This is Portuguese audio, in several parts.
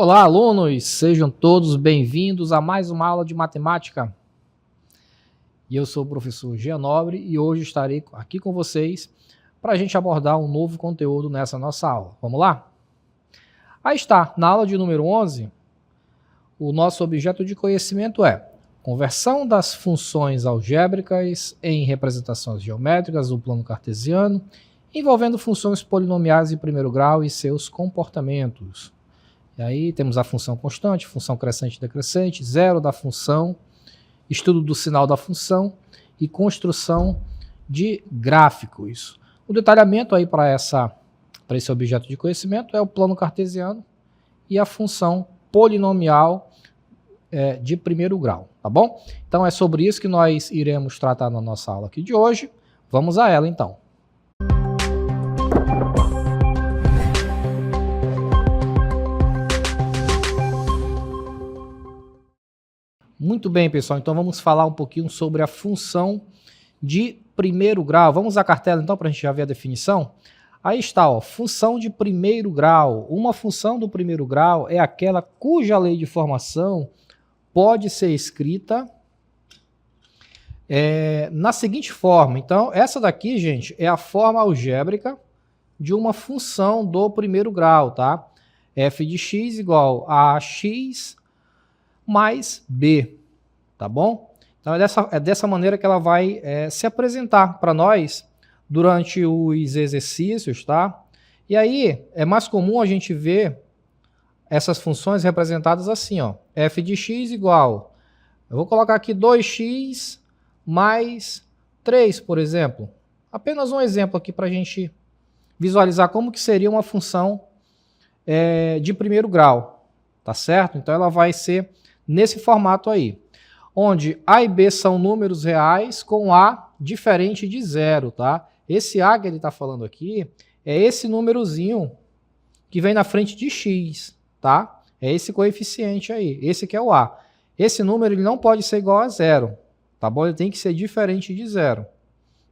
Olá, alunos! Sejam todos bem-vindos a mais uma aula de matemática. E eu sou o professor Jean Nobre e hoje estarei aqui com vocês para a gente abordar um novo conteúdo nessa nossa aula. Vamos lá? Aí está, na aula de número 11, o nosso objeto de conhecimento é conversão das funções algébricas em representações geométricas do plano cartesiano, envolvendo funções polinomiais de primeiro grau e seus comportamentos. E aí temos a função constante, função crescente e decrescente, zero da função, estudo do sinal da função e construção de gráficos. O detalhamento aí para esse objeto de conhecimento é o plano cartesiano e a função polinomial de primeiro grau, tá bom? Então é sobre isso que nós iremos tratar na nossa aula aqui de hoje. Vamos a ela então. Muito bem, pessoal, então vamos falar um pouquinho sobre a função de primeiro grau. Vamos à cartela então para a gente já ver a definição? Aí está, ó, função de primeiro grau. Uma função do primeiro grau é aquela cuja lei de formação pode ser escrita na seguinte forma. Então, essa daqui, gente, é a forma algébrica de uma função do primeiro grau, tá? F de x igual a x mais b, tá bom? Então é dessa maneira que ela vai se apresentar para nós durante os exercícios, tá? E aí é mais comum a gente ver essas funções representadas assim, ó, f de x igual, eu vou colocar aqui 2x mais 3, por exemplo. Apenas um exemplo aqui para a gente visualizar como que seria uma função de primeiro grau, tá certo? Então ela vai ser nesse formato aí, onde A e B são números reais com A diferente de zero, tá? Esse A que ele está falando aqui é esse númerozinho que vem na frente de x, tá? É esse coeficiente aí, esse que é o A. Esse número ele não pode ser igual a zero, tá bom? Ele tem que ser diferente de zero.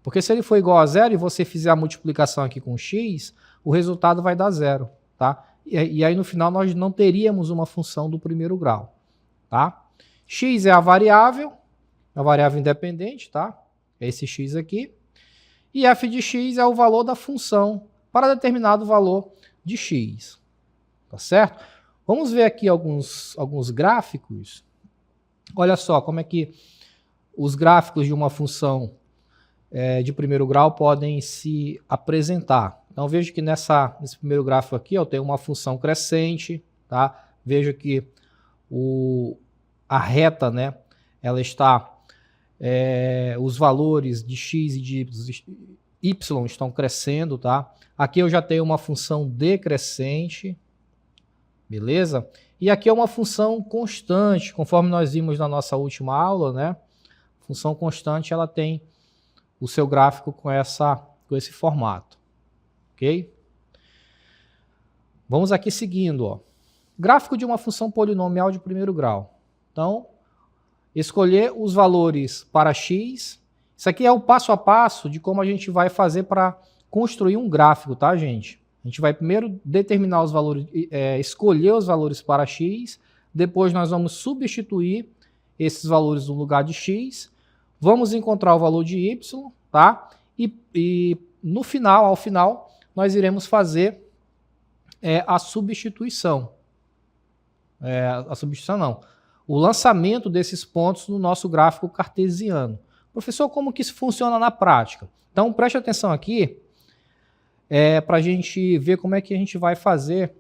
Porque se ele for igual a zero e você fizer a multiplicação aqui com x, o resultado vai dar zero, tá? E aí no final nós não teríamos uma função do primeiro grau. Tá? X é a variável independente, tá? É esse x aqui. E f de x é o valor da função para determinado valor de x. Tá certo? Vamos ver aqui alguns gráficos. Olha só como é que os gráficos de uma função de primeiro grau podem se apresentar. Então veja que nesse primeiro gráfico aqui eu tenho uma função crescente, tá? Veja que a reta, né, ela está, os valores de x e de y estão crescendo, tá? Aqui eu já tenho uma função decrescente, beleza? E aqui é uma função constante, conforme nós vimos na nossa última aula, né? Função constante, ela tem o seu gráfico com esse formato, ok? Vamos aqui seguindo, ó. Gráfico de uma função polinomial de primeiro grau. Então, escolher os valores para x. Isso aqui é o passo a passo de como a gente vai fazer para construir um gráfico, tá, gente? A gente vai primeiro determinar os valores, escolher os valores para x, depois nós vamos substituir esses valores no lugar de x, vamos encontrar o valor de y, tá? E no final, ao final, nós iremos fazer a substituição. A substituição não. O lançamento desses pontos no nosso gráfico cartesiano. Professor, como que isso funciona na prática? Então, preste atenção aqui para a gente ver como é que a gente vai fazer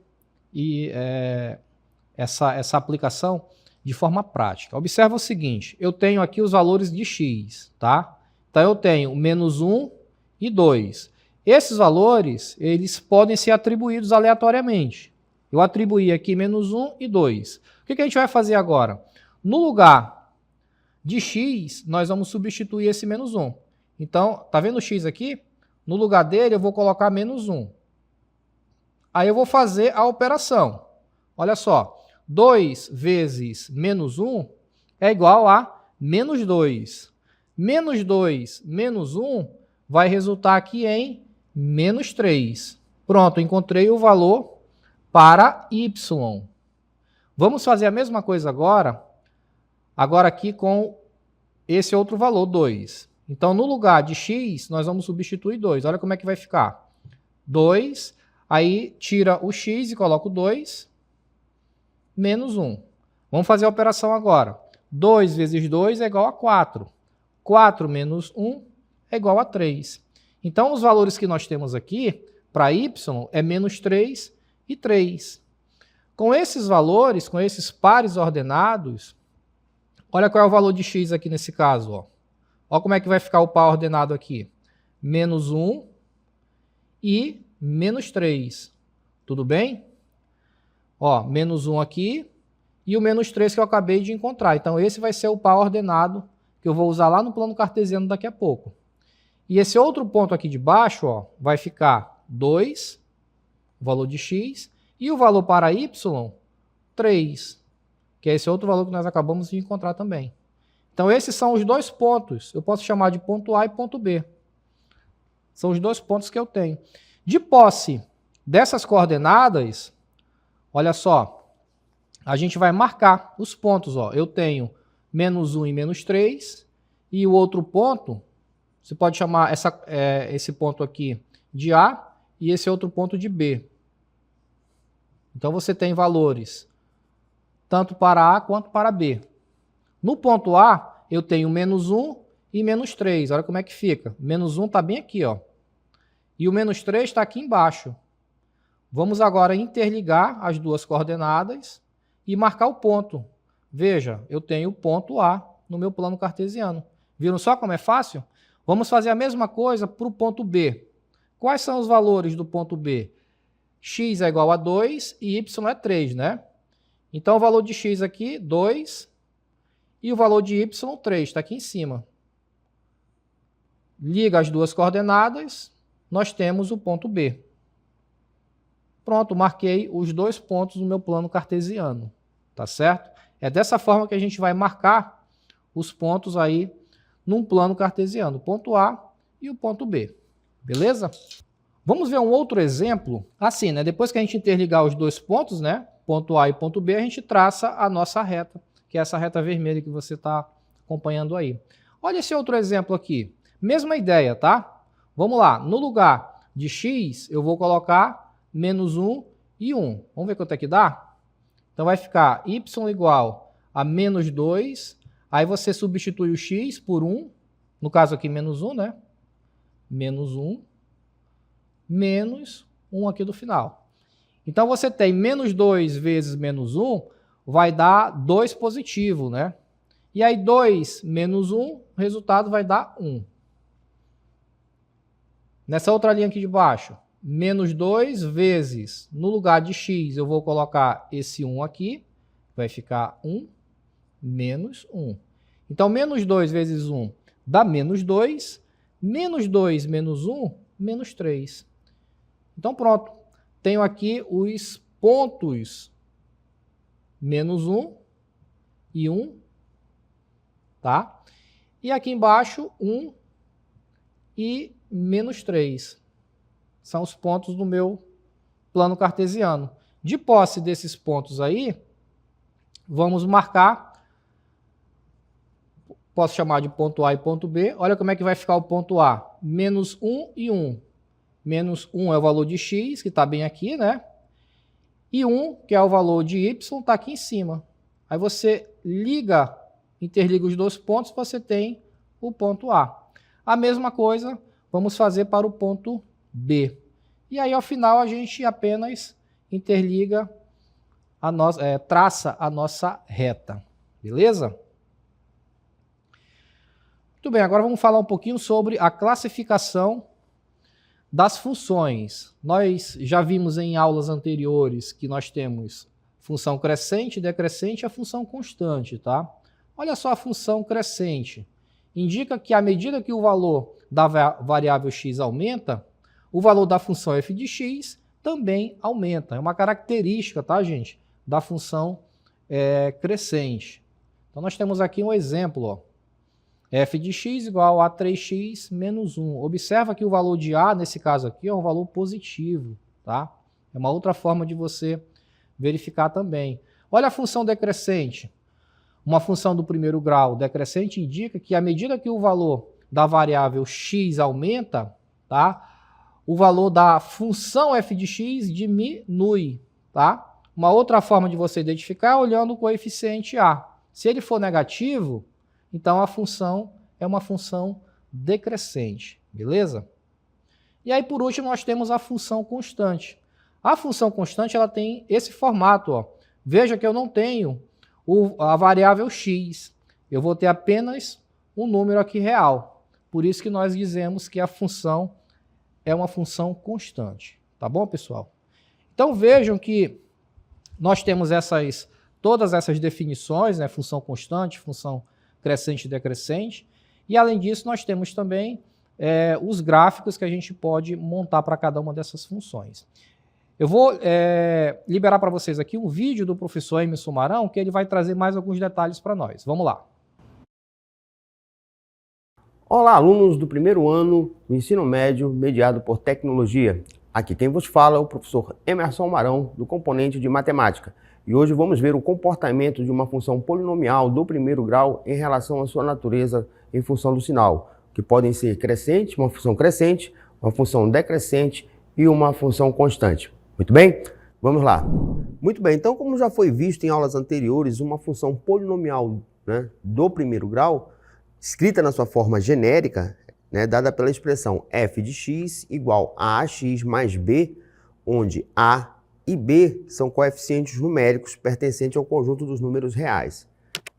essa aplicação de forma prática. Observa o seguinte, eu tenho aqui os valores de x, tá? Então, eu tenho menos 1 e 2. Esses valores, eles podem ser atribuídos aleatoriamente. Eu atribuí aqui menos 1 e 2. O que a gente vai fazer agora? No lugar de x, nós vamos substituir esse menos 1. Então, tá vendo o x aqui? No lugar dele, eu vou colocar menos 1. Aí eu vou fazer a operação. Olha só, 2 vezes menos 1 é igual a menos 2. Menos 2 menos 1 vai resultar aqui em menos 3. Pronto, encontrei o valor para y. Vamos fazer a mesma coisa agora aqui com esse outro valor, 2. Então, no lugar de x, nós vamos substituir 2. Olha como é que vai ficar. 2, aí tira o x e coloca o 2, menos 1. Vamos fazer a operação agora. 2 vezes 2 é igual a 4. 4 menos 1 é igual a 3. Então, os valores que nós temos aqui, para y, é menos 3 e 3. Com esses valores, com esses pares ordenados, olha qual é o valor de x aqui nesse caso. Olha como é que vai ficar o par ordenado aqui. Menos 1 e menos 3. Tudo bem? Ó, menos 1 aqui e o menos 3 que eu acabei de encontrar. Então, esse vai ser o par ordenado que eu vou usar lá no plano cartesiano daqui a pouco. E esse outro ponto aqui de baixo, ó, vai ficar 2, o valor de x, e o valor para y, 3, que é esse outro valor que nós acabamos de encontrar também. Então, esses são os dois pontos. Eu posso chamar de ponto A e ponto B. São os dois pontos que eu tenho. De posse dessas coordenadas, olha só, a gente vai marcar os pontos. Ó. Eu tenho menos 1 e menos 3, e o outro ponto, você pode chamar esse ponto aqui de A e esse outro ponto de B. Então, você tem valores tanto para A quanto para B. No ponto A, eu tenho menos 1 e menos 3. Olha como é que fica. Menos 1 está bem aqui, ó. E o menos 3 está aqui embaixo. Vamos agora interligar as duas coordenadas e marcar o ponto. Veja, eu tenho o ponto A no meu plano cartesiano. Viram só como é fácil? Vamos fazer a mesma coisa para o ponto B. Quais são os valores do ponto B? X é igual a 2 e y é 3, né? Então, o valor de x aqui, 2, e o valor de y, 3, está aqui em cima. Liga as duas coordenadas, nós temos o ponto B. Pronto, marquei os dois pontos no meu plano cartesiano, tá certo? É dessa forma que a gente vai marcar os pontos aí num plano cartesiano, o ponto A e o ponto B, beleza? Vamos ver um outro exemplo, assim, né? Depois que a gente interligar os dois pontos, né? Ponto A e ponto B, a gente traça a nossa reta, que é essa reta vermelha que você está acompanhando aí. Olha esse outro exemplo aqui. Mesma ideia, tá? Vamos lá. No lugar de x, eu vou colocar menos 1 e 1. Vamos ver quanto é que dá? Então, vai ficar y igual a menos 2. Aí, você substitui o x por 1. No caso aqui, menos 1, né? Menos 1. Menos 1 aqui do final. Então, você tem menos 2 vezes menos 1, vai dar 2 positivo, né? E aí, 2 menos 1, o resultado vai dar 1. Nessa outra linha aqui de baixo, menos 2 vezes, no lugar de x, eu vou colocar esse 1 aqui, vai ficar 1 menos 1. Então, menos 2 vezes 1 dá menos 2, menos 2 menos 1, menos 3. Então, pronto. Tenho aqui os pontos menos 1 e 1, tá? E aqui embaixo, 1 e menos 3. São os pontos do meu plano cartesiano. De posse desses pontos aí, vamos marcar, posso chamar de ponto A e ponto B. Olha como é que vai ficar o ponto A. Menos 1 e 1. Menos 1 é o valor de x, que está bem aqui, né? E 1, que é o valor de y, está aqui em cima. Aí você interliga os dois pontos, você tem o ponto A. A mesma coisa vamos fazer para o ponto B. E aí, ao final, a gente apenas interliga, traça a nossa reta. Beleza? Muito bem, agora vamos falar um pouquinho sobre a classificação das funções. Nós já vimos em aulas anteriores que nós temos função crescente, decrescente e a função constante, tá? Olha só a função crescente. Indica que à medida que o valor da variável x aumenta, o valor da função f de x também aumenta. É uma característica, tá, gente? Da função crescente. Então, nós temos aqui um exemplo, ó. F de x igual a 3x menos 1. Observa que o valor de A, nesse caso aqui, é um valor positivo, tá? É uma outra forma de você verificar também. Olha a função decrescente. Uma função do primeiro grau decrescente indica que à medida que o valor da variável x aumenta, tá? O valor da função f de x diminui, tá? Uma outra forma de você identificar é olhando o coeficiente a. Se ele for negativo, então a função é uma função decrescente, beleza? E aí, por último, nós temos a função constante. A função constante ela tem esse formato, ó. Veja que eu não tenho a variável x. Eu vou ter apenas um número aqui real. Por isso que nós dizemos que a função é uma função constante. Tá bom, pessoal? Então vejam que nós temos todas essas definições, né? Função constante, função crescente e decrescente. E além disso, nós temos também os gráficos que a gente pode montar para cada uma dessas funções. Eu vou liberar para vocês aqui um vídeo do professor Emerson Marão, que ele vai trazer mais alguns detalhes para nós. Vamos lá. Olá, alunos do primeiro ano do ensino médio mediado por tecnologia. Aqui quem vos fala é o professor Emerson Marão, do componente de matemática. E hoje vamos ver o comportamento de uma função polinomial do primeiro grau em relação à sua natureza em função do sinal, que podem ser crescente, uma função decrescente e uma função constante. Muito bem? Vamos lá. Muito bem, então como já foi visto em aulas anteriores, uma função polinomial, né, do primeiro grau, escrita na sua forma genérica, né, dada pela expressão f de x igual a ax mais b, onde a e b são coeficientes numéricos pertencentes ao conjunto dos números reais.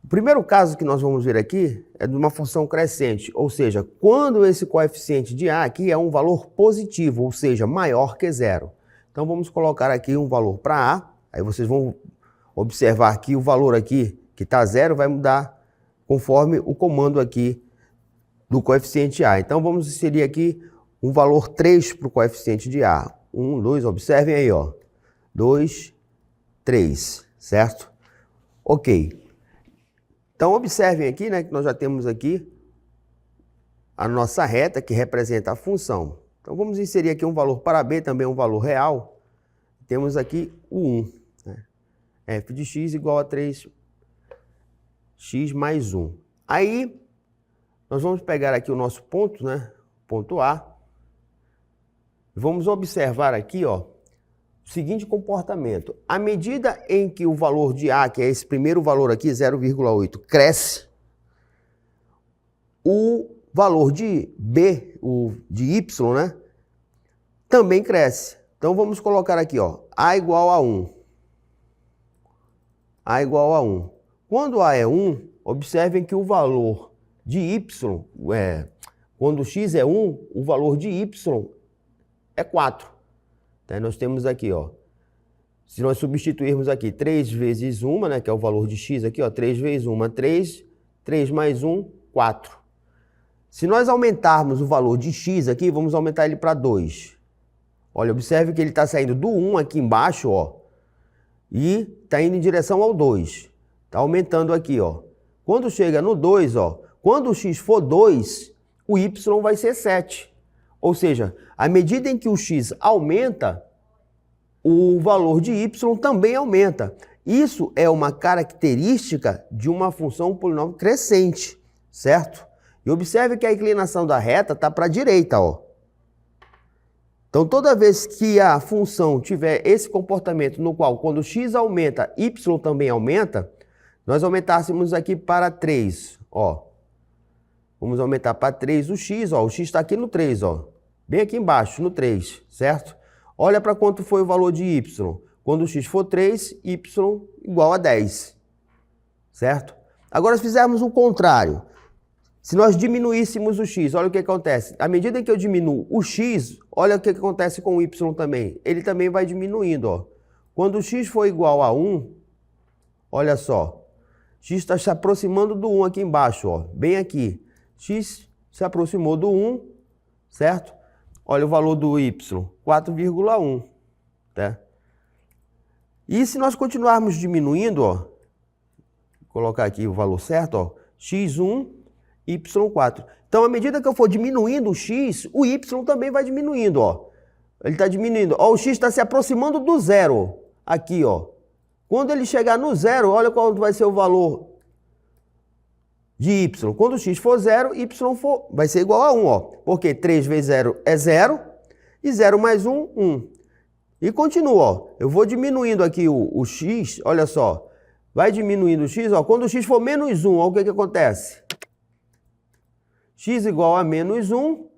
O primeiro caso que nós vamos ver aqui é de uma função crescente, ou seja, quando esse coeficiente de a aqui é um valor positivo, ou seja, maior que zero. Então vamos colocar aqui um valor para a, aí vocês vão observar que o valor aqui, que está zero, vai mudar conforme o comando aqui do coeficiente a. Então vamos inserir aqui um valor 3 para o coeficiente de a. 1, 2, observem aí, ó. 2, 3, certo? Ok. Então observem aqui, né, que nós já temos aqui a nossa reta que representa a função. Então vamos inserir aqui um valor para b, também um valor real. Temos aqui o 1. Né? F de x igual a 3x mais 1. Aí nós vamos pegar aqui o nosso ponto, né? Ponto A. Vamos observar aqui, ó, o seguinte comportamento. À medida em que o valor de A, que é esse primeiro valor aqui, 0,8, cresce, o valor de B, o de Y, né, também cresce. Então vamos colocar aqui, ó, A igual a 1. A igual a 1. Quando A é 1, observem que o valor de Y, quando x é 1, o valor de Y é 4. Então, nós temos aqui, ó, se nós substituirmos aqui 3 vezes 1, né, que é o valor de x aqui, ó, 3 vezes 1, 3, 3 mais 1, 4. Se nós aumentarmos o valor de x aqui, vamos aumentar ele para 2. Olha, observe que ele está saindo do 1 aqui embaixo, ó, e está indo em direção ao 2. Está aumentando aqui, ó. Quando chega no 2, ó, quando o x for 2, o y vai ser 7. Ou seja, à medida em que o x aumenta, o valor de y também aumenta. Isso é uma característica de uma função polinomial crescente, certo? E observe que a inclinação da reta está para a direita, ó. Então, toda vez que a função tiver esse comportamento no qual, quando x aumenta, y também aumenta, nós aumentássemos aqui para 3, ó. Vamos aumentar para 3 o x, ó. O x está aqui no 3, ó. Bem aqui embaixo, no 3, certo? Olha para quanto foi o valor de y. Quando o x for 3, y igual a 10, certo? Agora, se fizermos o contrário, se nós diminuíssemos o x, olha o que acontece. À medida que eu diminuo o x, olha o que acontece com o y também. Ele também vai diminuindo, ó. Quando o x for igual a 1, olha só. X está se aproximando do 1 aqui embaixo, ó. Bem aqui. X se aproximou do 1, certo? Olha o valor do y, 4,1, tá? E se nós continuarmos diminuindo, ó, vou colocar aqui o valor certo, ó, x1, y4. Então, à medida que eu for diminuindo o x, o y também vai diminuindo, ó. Ele está diminuindo. Ó, o x está se aproximando do zero, aqui, ó. Quando ele chegar no zero, olha qual vai ser o valor de y. Quando x for zero, y vai ser igual a 1, ó. Porque 3 vezes 0 é 0, e 0 mais 1, 1. E continua, ó. Eu vou diminuindo aqui o x, olha só. Vai diminuindo o x, ó. Quando o x for menos 1, olha o que acontece. X igual a menos 1,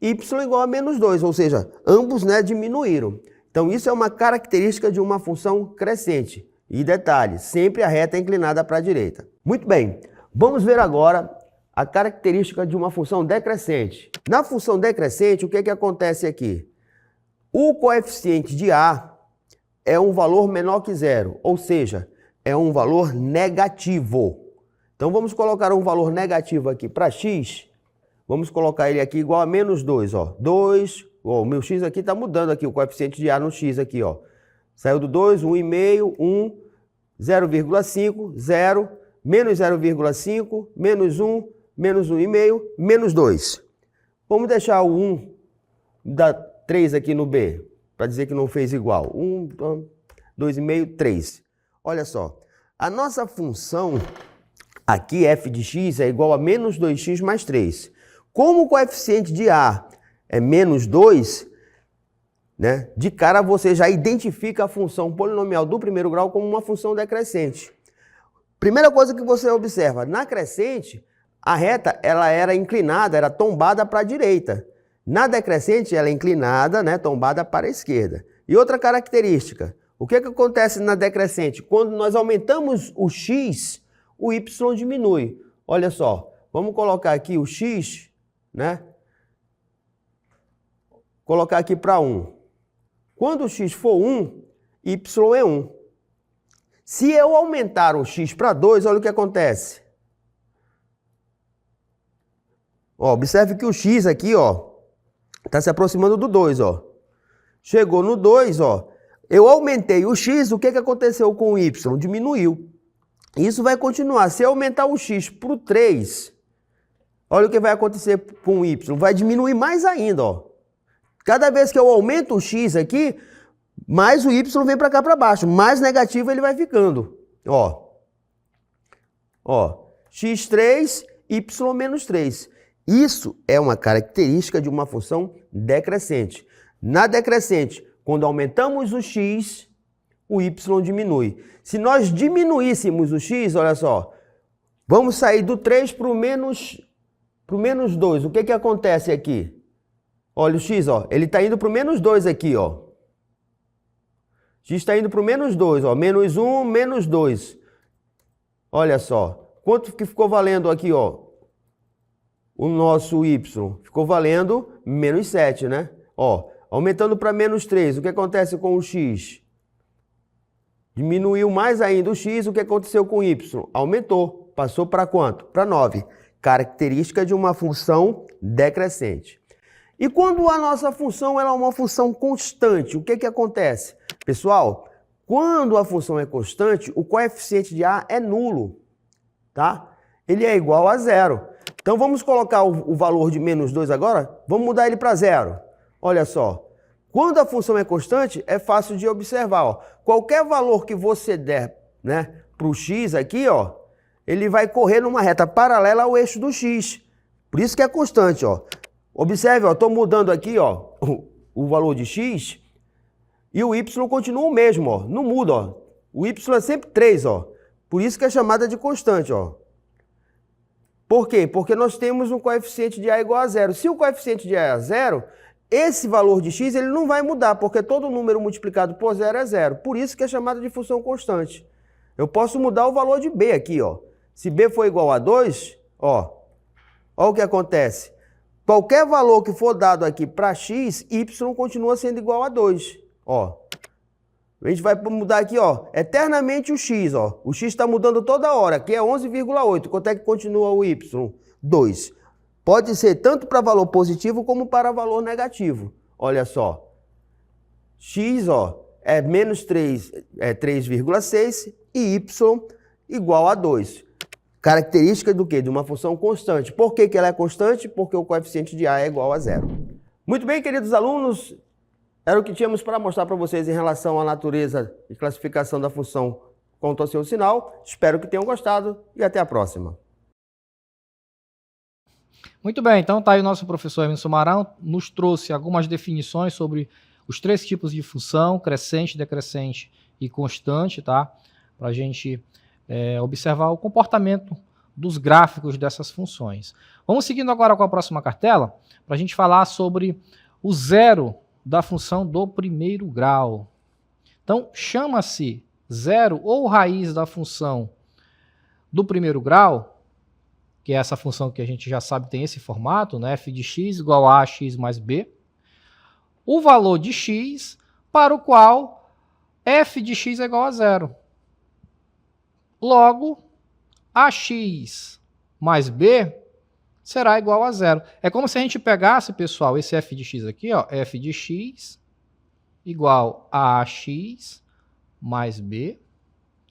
y igual a menos 2, ou seja, ambos, né, diminuíram. Então, isso é uma característica de uma função crescente. E detalhe, sempre a reta é inclinada para a direita. Muito bem, vamos ver agora a característica de uma função decrescente. Na função decrescente, o que acontece aqui? O coeficiente de A é um valor menor que zero, ou seja, é um valor negativo. Então, vamos colocar um valor negativo aqui para x. Vamos colocar ele aqui igual a menos 2, ó. 2, ó, o meu x aqui está mudando aqui, o coeficiente de A no x aqui, ó. Saiu do 2, 1,5, 1, 0,5, 0, menos 0,5, menos 1, menos 1,5, menos 2. Vamos deixar o 1 da 3 aqui no B, para dizer que não fez igual. 1, 2,5, 3. Olha só, a nossa função aqui, f de x, é igual a menos 2x mais 3. Como o coeficiente de A é menos 2, né, de cara você já identifica a função polinomial do primeiro grau como uma função decrescente. Primeira coisa que você observa, na crescente, a reta ela era inclinada, era tombada para a direita. Na decrescente, ela é inclinada, né, tombada para a esquerda. E outra característica, o que acontece na decrescente? Quando nós aumentamos o x, o y diminui. Olha só, vamos colocar aqui o x, né? Colocar aqui para 1. Quando o x for 1, y é 1. Se eu aumentar o x para 2, olha o que acontece. Ó, observe que o x aqui, ó, está se aproximando do 2, ó. Chegou no 2, ó. Eu aumentei o x, o que aconteceu com o y? Diminuiu. Isso vai continuar. Se eu aumentar o x para o 3, olha o que vai acontecer com o y. Vai diminuir mais ainda, ó. Cada vez que eu aumento o x aqui, mais o y vem para cá para baixo. Mais negativo ele vai ficando. Ó. Ó. x3, y menos 3. Isso é uma característica de uma função decrescente. Na decrescente, quando aumentamos o x, o y diminui. Se nós diminuíssemos o x, olha só, vamos sair do 3 para o menos 2. O que acontece aqui? Olha o x, ó, ele está indo para o menos 2 aqui, ó. X está indo para o menos 2, ó, menos 1, menos 2. Olha só, quanto que ficou valendo aqui, ó? O nosso y ficou valendo menos 7, né? Ó, aumentando para menos 3, o que acontece com o x? Diminuiu mais ainda o x, o que aconteceu com o y? Aumentou, passou para quanto? Para 9. Característica de uma função decrescente. E quando a nossa função ela é uma função constante, o que acontece? Pessoal, quando a função é constante, o coeficiente de A é nulo, tá? Ele é igual a 0. Então vamos colocar o valor de menos 2 agora, vamos mudar ele para 0. Olha só, quando a função é constante, é fácil de observar, ó. Qualquer valor que você der, né, para o x aqui, ó, ele vai correr numa reta paralela ao eixo do x. Por isso que é constante, ó. Observe, ó, estou mudando aqui, ó, o valor de x e o y continua o mesmo, ó, não muda, ó. O y é sempre 3, ó. Por isso que é chamada de constante, ó. Por quê? Porque nós temos um coeficiente de A igual a 0. Se o coeficiente de A é 0, esse valor de x ele não vai mudar, porque todo número multiplicado por 0 é 0. Por isso que é chamada de função constante. Eu posso mudar o valor de b aqui, ó. Se b for igual a 2, ó o que acontece. Qualquer valor que for dado aqui para x, y continua sendo igual a 2. Ó. A gente vai mudar aqui, ó, eternamente o x, ó. O x está mudando toda hora, aqui é 11,8. Quanto é que continua o y? 2. Pode ser tanto para valor positivo como para valor negativo. Olha só. X, ó, é menos 3, é 3,6 e y igual a 2. Característica do quê? De uma função constante. Por que ela é constante? Porque o coeficiente de A é igual a 0. Muito bem, queridos alunos. Era o que tínhamos para mostrar para vocês em relação à natureza e classificação da função conta o seu sinal. Espero que tenham gostado e até a próxima. Muito bem, então tá aí o nosso professor Emerson Marão, nos trouxe algumas definições sobre os 3 tipos de função, crescente, decrescente e constante, tá? Para a gente observar o comportamento dos gráficos dessas funções. Vamos seguindo agora com a próxima cartela, para a gente falar sobre o zero da função do primeiro grau. Então, chama-se zero ou raiz da função do primeiro grau, que é essa função que a gente já sabe tem esse formato, né? F de x igual a x mais b, o valor de x para o qual f de x é igual a zero. Logo, ax mais b será igual a zero. É como se a gente pegasse, pessoal, esse f de x aqui, ó, f de x igual a ax mais b,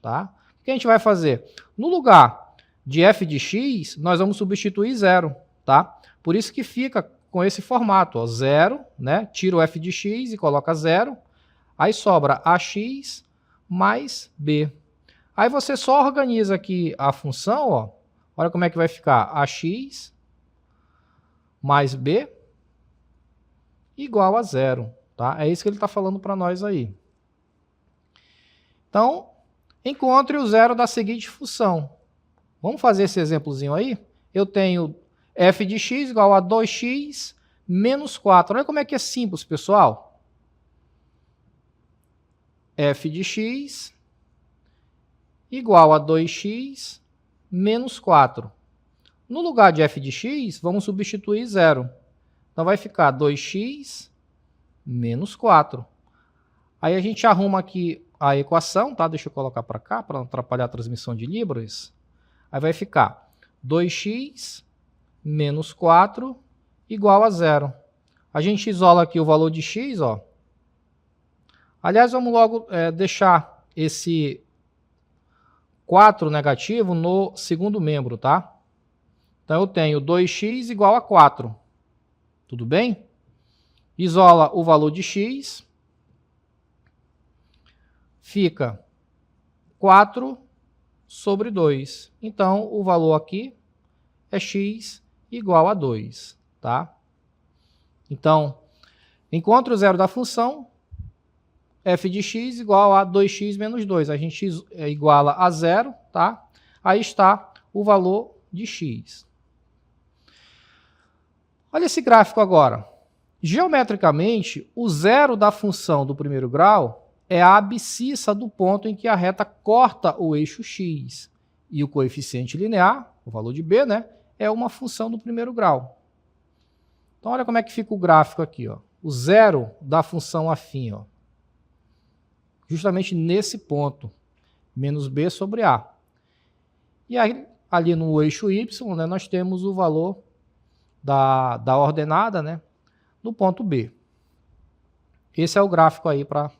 tá? O que a gente vai fazer? No lugar de f de x, nós vamos substituir zero, tá? Por isso que fica com esse formato, ó, zero, né? Tira o f de x e coloca zero, aí sobra ax mais b. Aí você só organiza aqui a função, ó, olha como é que vai ficar, ax mais b igual a zero, tá? É isso que ele está falando para nós aí. Então, encontre o zero da seguinte função. Vamos fazer esse exemplozinho aí? Eu tenho f de x igual a 2x menos 4. Olha como é que é simples, pessoal. F de x igual a 2x menos 4. No lugar de f de x, vamos substituir zero. Então vai ficar 2x menos 4. Aí a gente arruma aqui a equação, tá? Deixa eu colocar para cá, para não atrapalhar a transmissão de Libras. Aí vai ficar 2x menos 4 igual a zero. A gente isola aqui o valor de x, ó. Aliás, vamos logo deixar esse 4 negativo no segundo membro, tá? Então eu tenho 2x igual a 4. Tudo bem? Isola o valor de x. Fica 4 sobre 2. Então o valor aqui é x igual a 2, tá? Então, encontre o zero da função, f de x igual a 2x menos 2. A gente iguala a zero, tá? Aí está o valor de x. Olha esse gráfico agora. Geometricamente, o zero da função do primeiro grau é a abscissa do ponto em que a reta corta o eixo x. E o coeficiente linear, o valor de b, né, é uma função do primeiro grau. Então, olha como é que fica o gráfico aqui, ó. O zero da função afim, ó. Justamente nesse ponto, menos b sobre a. E aí, ali no eixo y, né, nós temos o valor da ordenada, né, no ponto B. Esse é o gráfico aí para...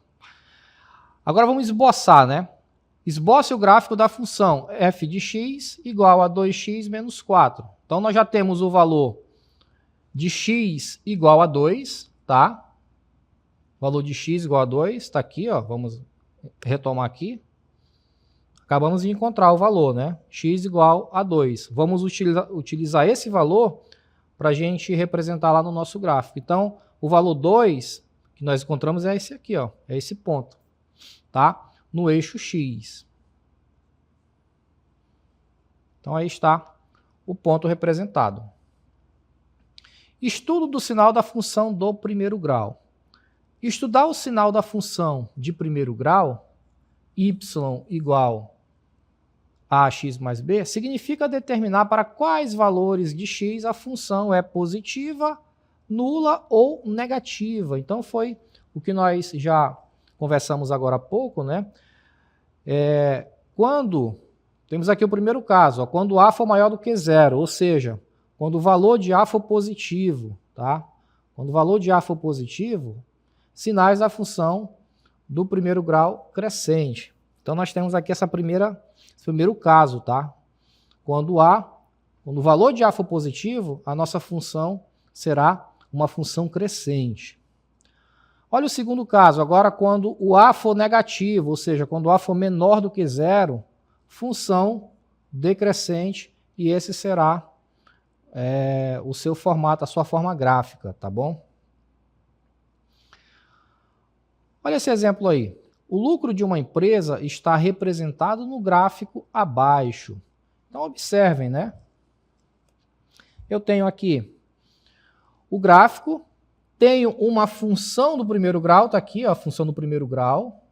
Agora vamos esboçar, né? Esboce o gráfico da função f de x igual a 2x menos 4. Então nós já temos o valor de x igual a 2, tá? Valor de x igual a 2, está aqui, ó. Vamos retomar aqui. Acabamos de encontrar o valor, né? X igual a 2. Vamos utilizar esse valor para a gente representar lá no nosso gráfico. Então, o valor 2 que nós encontramos é esse aqui, ó, é esse ponto, tá? No eixo x. Então, aí está o ponto representado. Estudo do sinal da função do primeiro grau. Estudar o sinal da função de primeiro grau, y igual a x mais b, significa determinar para quais valores de x a função é positiva, nula ou negativa. Então foi o que nós já conversamos agora há pouco, né? Quando, temos aqui o primeiro caso, ó, quando a for maior do que zero, ou seja, quando o valor de a for positivo, tá? Quando o valor de a for positivo, sinais da função do primeiro grau crescente. Então nós temos aqui esse primeiro caso, tá? Quando o valor de a for positivo, a nossa função será uma função crescente. Olha o segundo caso, agora quando o A for negativo, ou seja, quando o A for menor do que zero, função decrescente, e esse será o seu formato, a sua forma gráfica, tá bom? Olha esse exemplo aí. O lucro de uma empresa está representado no gráfico abaixo. Então observem, né? Eu tenho aqui o gráfico, tenho uma função do primeiro grau, está aqui, ó, a função do primeiro grau.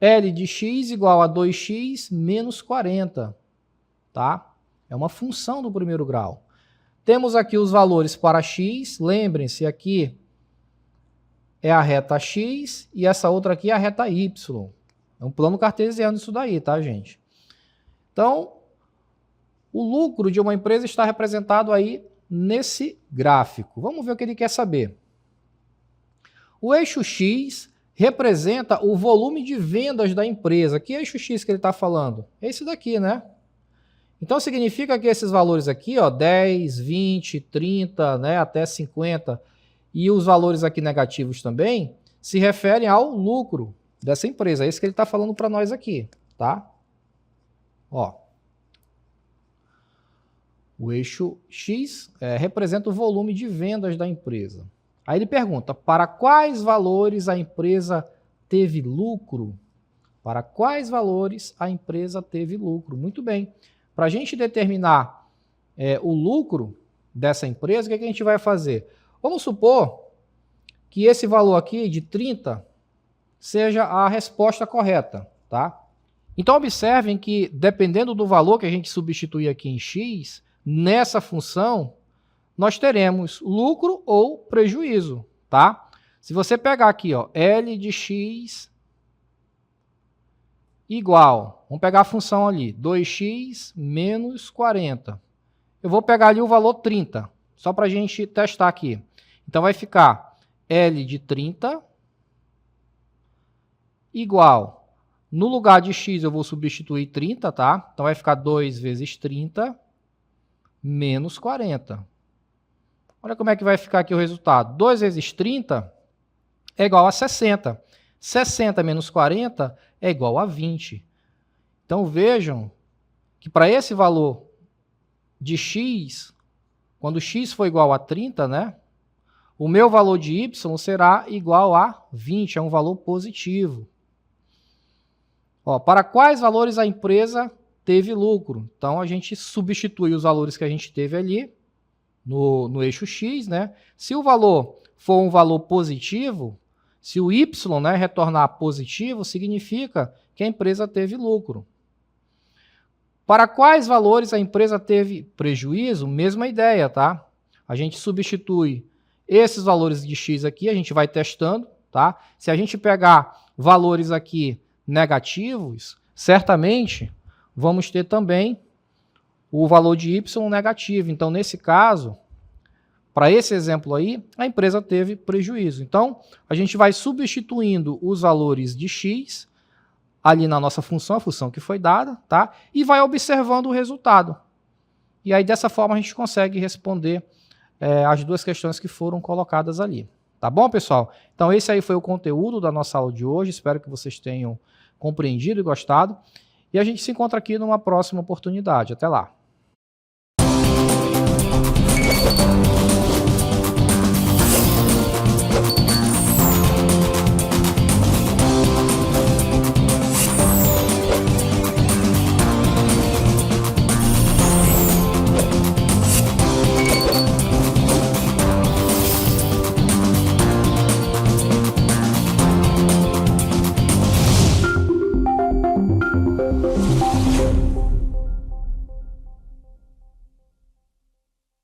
L de x igual a 2x menos 40, tá? É uma função do primeiro grau. Temos aqui os valores para x, lembrem-se, aqui é a reta x e essa outra aqui é a reta y. É um plano cartesiano isso daí, tá, gente? Então, o lucro de uma empresa está representado aí nesse gráfico. Vamos ver o que ele quer saber. O eixo x representa o volume de vendas da empresa. Que eixo x que ele está falando? É esse daqui, né? Então significa que esses valores aqui, ó, 10, 20, 30, né, até 50, e os valores aqui negativos também, se referem ao lucro dessa empresa. É isso que ele está falando para nós aqui, tá? Ó. O eixo X representa o volume de vendas da empresa. Aí ele pergunta, para quais valores a empresa teve lucro? Para quais valores a empresa teve lucro? Muito bem. Para a gente determinar o lucro dessa empresa, o que a gente vai fazer? Vamos supor que esse valor aqui de 30 seja a resposta correta, tá? Então observem que dependendo do valor que a gente substituir aqui em x, nessa função nós teremos lucro ou prejuízo, tá? Se você pegar aqui, ó, L de x igual, vamos pegar a função ali, 2x menos 40. Eu vou pegar ali o valor 30, só para a gente testar aqui. Então vai ficar L de 30 igual, no lugar de x eu vou substituir 30, tá? Então vai ficar 2 vezes 30 menos 40. Olha como é que vai ficar aqui o resultado. 2 vezes 30 é igual a 60. 60 menos 40 é igual a 20. Então vejam que para esse valor de x, quando x for igual a 30, né, o meu valor de y será igual a 20, é um valor positivo. Ó, para quais valores a empresa teve lucro? Então a gente substitui os valores que a gente teve ali no eixo x, né? Se o valor for um valor positivo, se o y, né, retornar positivo, significa que a empresa teve lucro. Para quais valores a empresa teve prejuízo? Mesma ideia, tá? A gente substitui esses valores de x aqui, a gente vai testando, tá? Se a gente pegar valores aqui negativos, certamente vamos ter também o valor de y negativo. Então, nesse caso, para esse exemplo aí, a empresa teve prejuízo. Então, a gente vai substituindo os valores de x ali na nossa função, a função que foi dada, tá? E vai observando o resultado. E aí, dessa forma, a gente consegue responder as duas questões que foram colocadas ali. Tá bom, pessoal? Então, esse aí foi o conteúdo da nossa aula de hoje. Espero que vocês tenham compreendido e gostado. E a gente se encontra aqui numa próxima oportunidade. Até lá!